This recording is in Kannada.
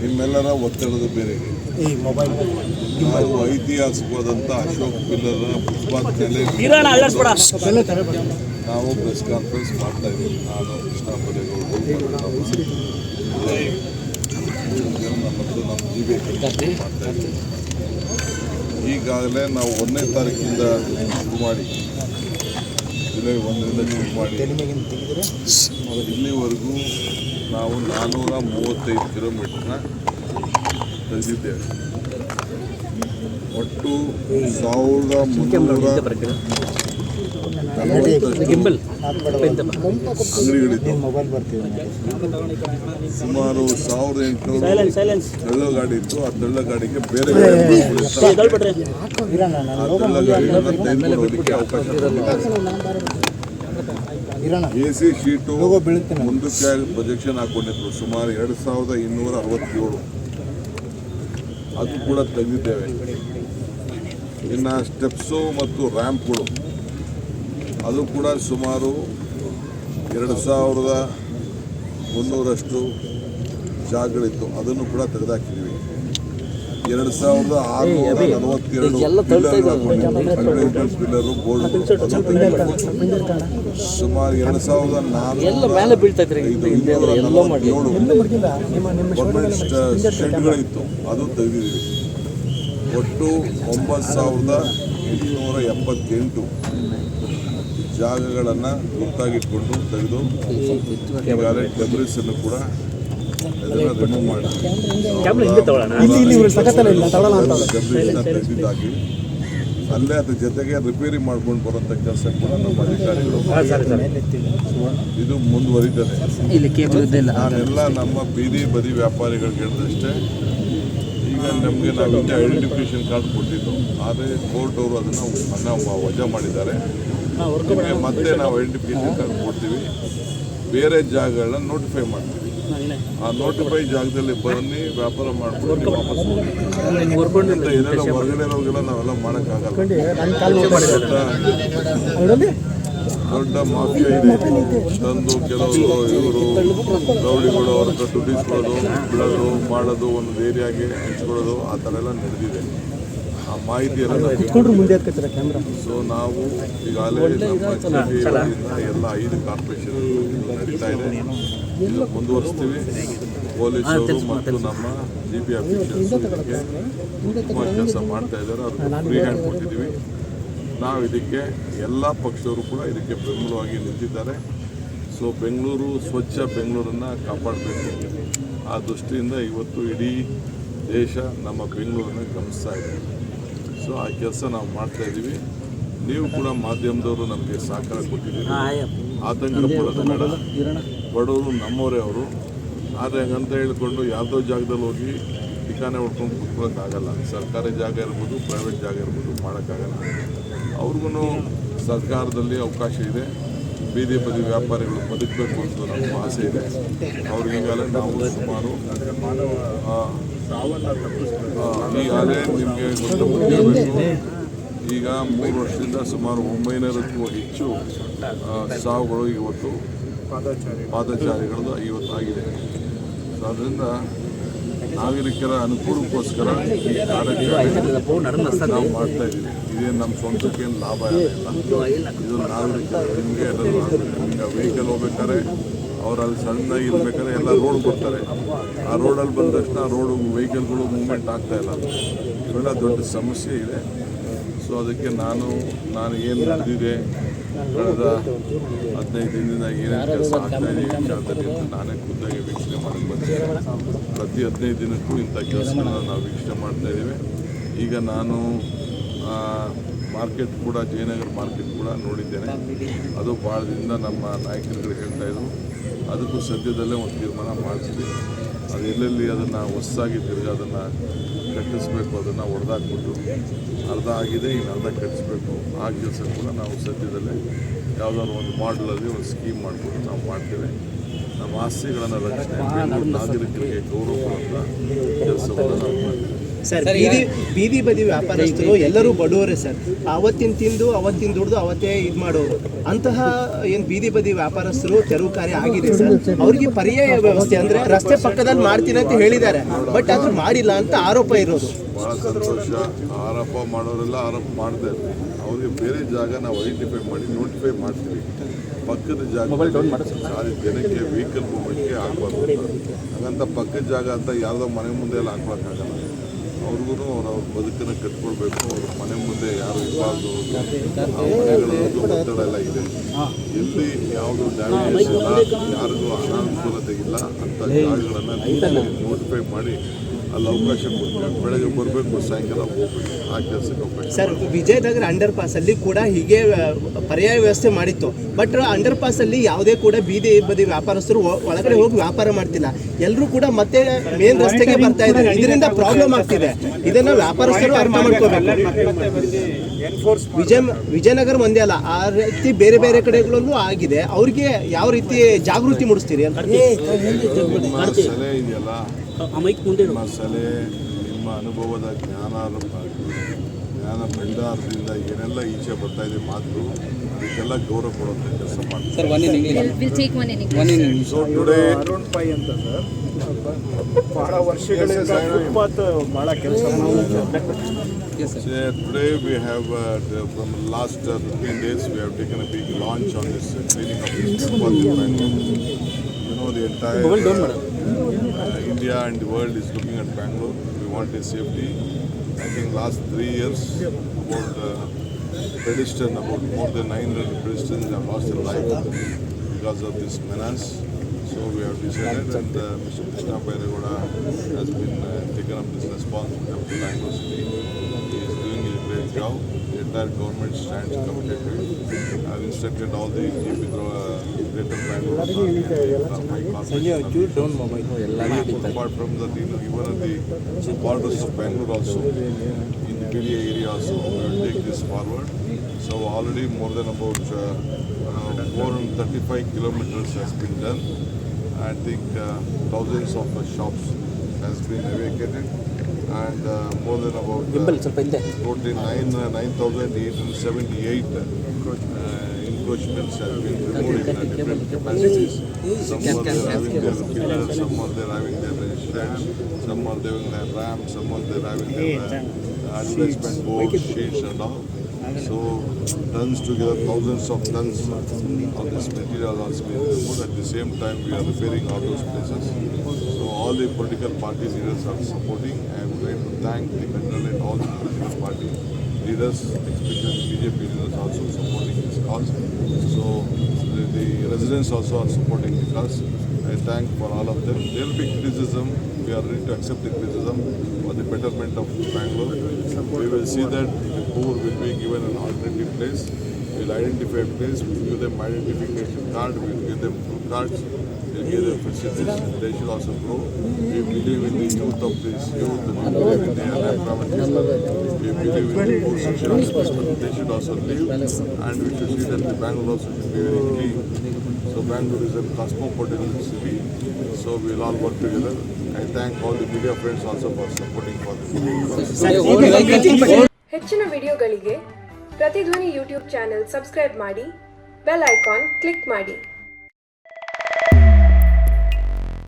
ನಿಮ್ಮೆಲ್ಲರ ಒತ್ತಡದ ಮೇರೆಗೆ ನಾವು ಐತಿಹಾಸಿಕವಾದಂಥ ಅಶೋಕ್ ಪಿಲ್ಲರ್ ಫುಟ್ಪಾತ್ ಮೇಲೆ ನಾವು ಪ್ರೆಸ್ ಕಾನ್ಫರೆನ್ಸ್ ಮಾಡ್ತಾ ಇದ್ದೀವಿ. ನಾನು ಕೃಷ್ಣಪ್ಪರೇಗೌಡರು ನಮ್ಮ ಜಿ.ಬಿ. ಮಾಡ್ತಾ ಇದ್ದೀವಿ. ಈಗಾಗಲೇ ನಾವು 1ನೇ ತಾರೀಕಿಂದ ಶುರು ಮಾಡಿ ಜುಲೈ 1ರಿಂದ ಶುರು ಮಾಡಿ ಇಲ್ಲಿವರೆಗೂ ನಾವು 435 ಕಿಲೋಮೀಟ್ರನ್ನ ತೆಗೆದಿದ್ದೇವೆ. ಒಟ್ಟು 1340 ಅಂಗಡಿಗಳಿದ್ದು ಸುಮಾರು 1800 ತಳ್ಳ ಗಾಡಿ ಇತ್ತು. ಆ ತಳ್ಳ ಗಾಡಿಗೆ ಬೇರೆ ತೆಗೆದುಕೊಳ್ಳೋದಕ್ಕೆ ಅವಕಾಶ AC ಶೀಟು ಮುಂದಕ್ಕೆ ಪ್ರೊಜೆಕ್ಷನ್ ಹಾಕೊಂಡಿದ್ರು ಸುಮಾರು 2267. ಅದು ಕೂಡ ತೆಗೆದಿದ್ದೇವೆ. ಇನ್ನು ಸ್ಟೆಪ್ಸು ಮತ್ತು ರ್ಯಾಂಪ್ಗಳು ಅದು ಕೂಡ ಸುಮಾರು 2300 ಜಾಗಗಳಿತ್ತು. ಅದನ್ನು ಕೂಡ ತೆಗೆದುಹಾಕಿದ್ದೀವಿ. 2642 ಪಿಲ್ಲರು ಬೋರ್ಡ್ ಸುಮಾರು 2447 ಶೆಡ್ಗಳಿತ್ತು. ಅದು ತೆಗೆದಿದ್ದೀವಿ. ಒಟ್ಟು 9878 ಜಾಗಗಳನ್ನು ಗುರ್ತಾಗಿಟ್ಕೊಂಡು ತೆಗೆದು ಈಗಾಗಲೇ ಡೆಬ್ರಿಸನ್ನು ಕೂಡ ಅದನ್ನು ರಿಮೂವ್ ಮಾಡಿ ತೆಗೆದಿದ್ದಾಗಿ ಅಲ್ಲೇ ಅದ್ರ ಜೊತೆಗೆ ರಿಪೇರಿ ಮಾಡ್ಕೊಂಡು ಬರೋಂಥ ಕೆಲಸ ಕೂಡ ನಮ್ಮ ಅಧಿಕಾರಿಗಳು ಇದು ಮುಂದುವರಿತದೆ. ನಾನೆಲ್ಲ ನಮ್ಮ ಬೀದಿ ಬದಿ ವ್ಯಾಪಾರಿಗಳಿಗೆ ಹೇಳಿದಷ್ಟೇ, ಈಗ ನಮಗೆ ನಾವು ಇಂಥ ಐಡೆಂಟಿಫಿಕೇಶನ್ ಕಾರ್ಡ್ ಕೊಟ್ಟಿದ್ದು, ಆದರೆ ಕೋರ್ಟ್ ಅವರು ಅದನ್ನು ವಜಾ ಮಾಡಿದ್ದಾರೆ. ನಿಮಗೆ ಮತ್ತೆ ನಾವು ಐಡೆಂಟಿಫಿಕೇಶನ್ ಕಾರ್ಡ್ ಕೊಡ್ತೀವಿ, ಬೇರೆ ಜಾಗಗಳನ್ನ ನೋಟಿಫೈ ಮಾಡ್ತೀವಿ. ಆ ನೋಟಿಫೈ ಜಾಗದಲ್ಲಿ ಬನ್ನಿ, ವ್ಯಾಪಾರ ಮಾಡ್ಕೊಂಡು ವಾಪಸ್ ಇದೆಲ್ಲ ಹೊರಗಡೆ ಹೋಗಿಲ್ಲ, ನಾವೆಲ್ಲ ಮಾಡೋಕ್ಕಾಗಲ್ಲ. ದೊಡ್ಡ ಮಾಫಿಯಾ ಇದೆ. ತಂದು ಕೆಲವರು ಇವರು ರೌಡಿಗಳು ಅವ್ರ ಹತ್ರ ದುಡ್ಡಿಸ್ಕೊಳ್ಳೋದು, ಬಿಡೋದು, ಮಾಡೋದು, ಒಂದು ಏರಿಯಾಗೆ ಹಂಚ್ಕೊಳ್ಳೋದು, ಆ ಥರ ಎಲ್ಲ ನಡೆದಿದೆ. ಆ ಮಾಹಿತಿಯೆಲ್ಲ ಸೊ ನಾವು ಈಗಾಗಲೇ ನಮ್ಮ ಎಲ್ಲ 5 ಕಾರ್ಪೊರೇಷನ್ ನಡೀತಾ ಇದೆ. ಇದು ಮುಂದುವರಿಸ್ತೀವಿ. ಪೊಲೀಸರು ಮತ್ತು ನಮ್ಮ GP ಆಫೀಸರ್ಸು ಇದಕ್ಕೆ ತುಂಬ ಕೆಲಸ ಮಾಡ್ತಾ ಇದ್ದಾರೆ. ಅವ್ರಿಗೆ ಫ್ರೀ ಹ್ಯಾಂಡ್ ಕೊಟ್ಟಿದ್ದೀವಿ. ನಾವು ಇದಕ್ಕೆ ಎಲ್ಲ ಪಕ್ಷದವರು ಕೂಡ ಇದಕ್ಕೆ ಬೆಂಬಲವಾಗಿ ನಿಂತಿದ್ದಾರೆ. ಸೊ ಬೆಂಗಳೂರು ಸ್ವಚ್ಛ ಬೆಂಗಳೂರನ್ನು ಕಾಪಾಡಬೇಕು. ಆ ದೃಷ್ಟಿಯಿಂದ ಇವತ್ತು ಇಡೀ ದೇಶ ನಮ್ಮ ಬೆಂಗಳೂರನ್ನು ಗಮನಿಸ್ತಾ ಇದೆ. ಸೊ ಆ ಕೆಲಸ ನಾವು ಮಾಡ್ತಾ ಇದ್ದೀವಿ. ನೀವು ಕೂಡ ಮಾಧ್ಯಮದವರು ನಮಗೆ ಸಹಕಾರ ಕೊಟ್ಟಿದ್ದೀರಿ. ಆತಂಕ ಪಡೋದು ಬೇಡ. ಬಡವರು ನಮ್ಮವರೇ ಅವರು. ಆದರೆ ಹಂಗಂತ ಹೇಳಿಕೊಂಡು ಯಾವುದೋ ಜಾಗದಲ್ಲಿ ಹೋಗಿ ಠಿಕಾನೆ ಹೊಡ್ಕೊಂಡು ಕೂತ್ಕೊಳ್ಳೋಕ್ಕಾಗಲ್ಲ. ಸರ್ಕಾರಿ ಜಾಗ ಇರ್ಬೋದು, ಪ್ರೈವೇಟ್ ಜಾಗ ಇರ್ಬೋದು, ಮಾಡೋಕ್ಕಾಗಲ್ಲ. ಅವ್ರಿಗೂ ಸರ್ಕಾರದಲ್ಲಿ ಅವಕಾಶ ಇದೆ. ಬೀದಿ ಬದಿ ವ್ಯಾಪಾರಿಗಳು ಬದುಕಬೇಕು ಅಂತ ನಮ್ಮ ಆಸೆ ಇದೆ. ಅವ್ರಿಗೀಗಾಗಲೇ ನಾವು ಸುಮಾರು ಈಗಾಗಲೇ ನಿಮಗೆ ಗೊತ್ತಿರಬೇಕು, ಈಗ 3 ವರ್ಷದಿಂದ ಸುಮಾರು 900ಕ್ಕೂ ಹೆಚ್ಚು ಸಾವುಗಳು ಇವತ್ತು ಪಾದಚಾರಿಗಳದ್ದು ಇವತ್ತು ಆಗಿದೆ. ಸೊ ಅದರಿಂದ ನಾಗರಿಕರ ಅನುಕೂಲಕ್ಕೋಸ್ಕರ ಈ ಕಾರ್ಯಕ್ರಮ ನಾವು ಮಾಡ್ತಾ ಇದ್ದೀವಿ. ಇದೇನು ನಮ್ಮ ಸ್ವಂತಕ್ಕೇನು ಲಾಭ ಇಲ್ಲ. ಇದು ನಾಗರಿಕರು ನಿಮಗೆ ಎಲ್ಲರೂ ಆಗಬೇಕು. ಈಗ ವೆಹಿಕಲ್ ಹೋಗ್ಬೇಕಾದ್ರೆ ಅವ್ರು ಅಲ್ಲಿ ಸಣ್ಣದಾಗಿ ಇರ್ಬೇಕಾದ್ರೆ ಎಲ್ಲ ರೋಡ್ ಕೊಡ್ತಾರೆ. ಆ ರೋಡಲ್ಲಿ ಬಂದ ತಕ್ಷಣ ರೋಡು ವೆಹಿಕಲ್ಗಳು ಮೂವ್ಮೆಂಟ್ ಆಗ್ತಾಯಿಲ್ಲ. ಇವೆಲ್ಲ ದೊಡ್ಡ ಸಮಸ್ಯೆ ಇದೆ. ಸೊ ಅದಕ್ಕೆ ನಾನು ಏನು ನಡೆದಿದೆ ಕಳೆದ 15 ದಿನದಿಂದ ಏನೇನು ಕೆಲಸ ಆಗ್ತಾಯಿದೆ ವಿಚಾರದಲ್ಲಿ ಅಂತ ನಾನೇ ಖುದ್ದಾಗಿ ವೀಕ್ಷಣೆ ಮಾಡಕ್ಕೆ ಬಂದಿದ್ದೇನೆ. ಪ್ರತಿ 15 ದಿನಕ್ಕೂ ಇಂಥ ಕೆಲಸಗಳನ್ನ ನಾವು ವೀಕ್ಷಣೆ ಮಾಡ್ತಾಯಿದ್ದೀವಿ. ಈಗ ನಾನು ಮಾರ್ಕೆಟ್ ಕೂಡ ಜಯನಗರ ಮಾರ್ಕೆಟ್ ಕೂಡ ನೋಡಿದ್ದೇನೆ. ಅದು ಭಾಳ ದಿನದಿಂದ ನಮ್ಮ ನಾಯಕರುಗಳು ಹೇಳ್ತಾಯಿದ್ರು. ಅದಕ್ಕೂ ಸದ್ಯದಲ್ಲೇ ಒಂದು ತೀರ್ಮಾನ ಮಾಡ್ತೀವಿ. ಅದು ಎಲ್ಲೆಲ್ಲಿ ಅದನ್ನು ಹೊಸದಾಗಿ ತಿರುಗಿ ಅದನ್ನು ಕಟ್ಟಿಸ್ಬೇಕು, ಅದನ್ನು ಹೊಡೆದಾಕ್ಬಿಟ್ಟು ಅರ್ಧ ಆಗಿದೆ, ಇನ್ನು ಅರ್ಧ ಕಟ್ಟಿಸ್ಬೇಕು. ಆ ಕೆಲಸ ಕೂಡ ನಾವು ಸದ್ಯದಲ್ಲೇ ಯಾವುದಾದ್ರು ಒಂದು ಮಾಡಲಲ್ಲಿ ಒಂದು ಸ್ಕೀಮ್ ಮಾಡಿಬಿಟ್ಟು ನಾವು ಮಾಡ್ತೇವೆ. ನಮ್ಮ ಆಸ್ತಿಗಳನ್ನು ರಕ್ಷಣೆ, ನಾಗರಿಕರಿಗೆ ಗೌರವ ಕೊಡುವಂಥ ಕೆಲಸವನ್ನು ನಾವು ಮಾಡ್ತೇವೆ. ಸರ್ ಬೀದಿ ಬದಿ ವ್ಯಾಪಾರಸ್ಥರು ಎಲ್ಲರೂ ಬಡವರೇ ಸರ್. ಅವತ್ತಿನ ತಿಂದು ಅವತ್ತಿನ ದುಡ್ದು ಅವತ್ತೇ ಇದು ಮಾಡೋರು. ಅಂತಹ ಏನು ಬೀದಿ ಬದಿ ವ್ಯಾಪಾರಸ್ಥರು ತೆರವು ಕಾರ್ಯ ಆಗಿದೆ ಸರ್. ಅವರಿಗೆ ಪರ್ಯಾಯ ವ್ಯವಸ್ಥೆ ಅಂದರೆ ರಸ್ತೆ ಪಕ್ಕದಲ್ಲಿ ಮಾಡ್ತೀನಿ ಅಂತ ಹೇಳಿದ್ದಾರೆ, ಬಟ್ ಅದು ಮಾಡಿಲ್ಲ ಅಂತ ಆರೋಪ ಇರೋದು. ಭಾಳ ಸಂತೋಷ. ಆರೋಪ ಮಾಡೋರೆಲ್ಲ ಆರೋಪ ಮಾಡದೆ ಅವ್ರಿಗೆ ಬೇರೆ ಜಾಗ ನಾವು ಐಡೆಂಟಿಫೈ ಮಾಡಿ ನೋಟಿಫೈ ಮಾಡ್ತೀವಿ. ಪಕ್ಕದ ಜಾಗ ಜನಕ್ಕೆ ವೆಹಿಕಲ್ ಮೂವ್ಮೆಂಟ್ಗೆ ಆಗಬಾರ್ದು. ಹಾಗಂತ ಪಕ್ಕದ ಜಾಗ ಅಂತ ಯಾವುದೋ ಮನೆ ಮುಂದೆ ಎಲ್ಲ ಹಾಕ್ಬೇಕಾಗಲ್ಲ. ಅವ್ರಿಗೂ ಅವ್ರ ಬದುಕನ್ನು ಕಟ್ಕೊಳ್ಬೇಕು. ಅವ್ರ ಮನೆ ಮುಂದೆ ಯಾರು ಇರಬಾರ್ದು. ಮನೆಗಳದ್ದು ಒತ್ತಡ ಎಲ್ಲ ಇದೆ. ಎಲ್ಲಿ ಯಾವುದು ಡ್ಯಾಮೇಜ್ ಇಲ್ಲ, ಯಾರಿಗೂ ಅನಾನುಕೂಲತೆ ಇಲ್ಲ ಅಂತ ಜಾಗಗಳನ್ನು ನೋಟಿಫೈ ಮಾಡಿ ಅಲ್ಲಿ ಅವಕಾಶ ಕೊಡ್ತೀವಿ. ಬೆಳಗ್ಗೆ ಬರಬೇಕು, ಸಾಯಂಕಾಲ ಹೋಗ್ಬೇಕು. ಆ ಕೆಲಸಕ್ಕೆ ಅವಕಾಶ. ಸರ್, ವಿಜಯನಗರ ಅಂಡರ್ ಪಾಸಲ್ಲಿ ಕೂಡ ಹೀಗೆ ಪರ್ಯಾಯ ವ್ಯವಸ್ಥೆ ಮಾಡಿತ್ತು, ಬಟ್ ಅಂಡರ್ ಪಾಸಲ್ಲಿ ಯಾವುದೇ ಕೂಡ ಬೀದಿ ಬದಿ ವ್ಯಾಪಾರಸ್ಥರು ಒಳಗಡೆ ಹೋಗಿ ವ್ಯಾಪಾರ ಮಾಡ್ತಿಲ್ಲ. ಎಲ್ಲರೂ ಕೂಡ ಮತ್ತೆ ಮೇನ್ ರಸ್ತೆಗೆ ಬರ್ತಾ ಇದ್ದಾರೆ. ಇದರಿಂದ ಪ್ರಾಬ್ಲಮ್ ಆಗ್ತಿದೆ. ಇದನ್ನ ವ್ಯಾಪಾರಸ್ಥರು ಅರ್ಥ ಮಾಡ್ಕೋಬೇಕು. ವಿಜಯನಗರ ಒಂದೇ ಅಲ್ಲ, ಆ ರೀತಿ ಬೇರೆ ಬೇರೆ ಕಡೆಗಳಲ್ಲೂ ಆಗಿದೆ. ಅವ್ರಿಗೆ ಯಾವ ರೀತಿ ಜಾಗೃತಿ ಮೂಡಿಸ್ತೀರಿ ಅಂತ? ಸಲಹೆ ಇದೆಯಲ್ಲ, ನಿಮ್ಮ ಸಲಹೆ, ನಿಮ್ಮ ಅನುಭವದ ಜ್ಞಾನ ಭಂಡಾರದಿಂದ ಏನೆಲ್ಲ ಈಚೆ ಬರ್ತಾ ಇದೆ ಮಾತು, ಅದಕ್ಕೆಲ್ಲ ಗೌರವ ಕೊಡುವಂಥ ಕೆಲಸ ಮಾಡ್ತೀವಿ. ಸೊ ಟುಡೇ ಬಹಳ ವರ್ಷಗಳಿಂದ ಫುಟ್ಪಾತ್ ಭಾಳ ಕೆಲಸ today we have from last 15 days we have taken a big launch on this cleaning of this footpath in Bangalore. You know, the entire India and the world is looking at Bangalore. We want a safety. I think last 3 years about about more than 900 pedestrians have lost their life because of this menace. So we have decided, and Mr. Krishna Bairegowda has been taken up this responsibility of Bangalore City. He is doing a great job. The entire government stands committed to it. I have instructed all the Greater Bangalore Authority and my corporation. Apart from that, even at the borders of Bangalore also, in the Pedia area also, we will take this forward. So already more than about 435 kilometers has been done. I think thousands of shops has been evacuated, and more than about 9,878 encroachments have been removed in different capacities. Some are there having their pillars, some are there having their stands, some are there having their ramps, some are there having their advertisement boards, sheets and all. So tons together, thousands of tons of this material has been removed. At the same time, we are repairing all those places. So all the political party leaders are supporting. I am going to thank the congratulate all the political party leaders, especially BJP leaders, also supporting this cause. So the residents also are supporting the cause. I thank for all of them. There will be criticism. We are ready to accept the criticism for the betterment of Bangalore. We will see that the poor will be given an alternative place. We will identify a place. We will give them identification card. We will give them blue cards. We will give them facilities. They should also grow. We believe in the youth of this youth. We believe in their employment. We believe in the poor section also. They should also live. And we should see that the Bangalore also should be very clean. So Bangalore is a cosmopolitan city. So we will all work together. I thank all the media friends also for supporting for this. ಹೆಚ್ಚಿನ ವಿಡಿಯೋಗಳಿಗೆ ಪ್ರತಿಧ್ವನಿ ಯೂಟ್ಯೂಬ್ ಚಾನೆಲ್ ಸಬ್ಸ್ಕ್ರೈಬ್ ಮಾಡಿ, ಬೆಲ್ ಐಕಾನ್ ಕ್ಲಿಕ್ ಮಾಡಿ.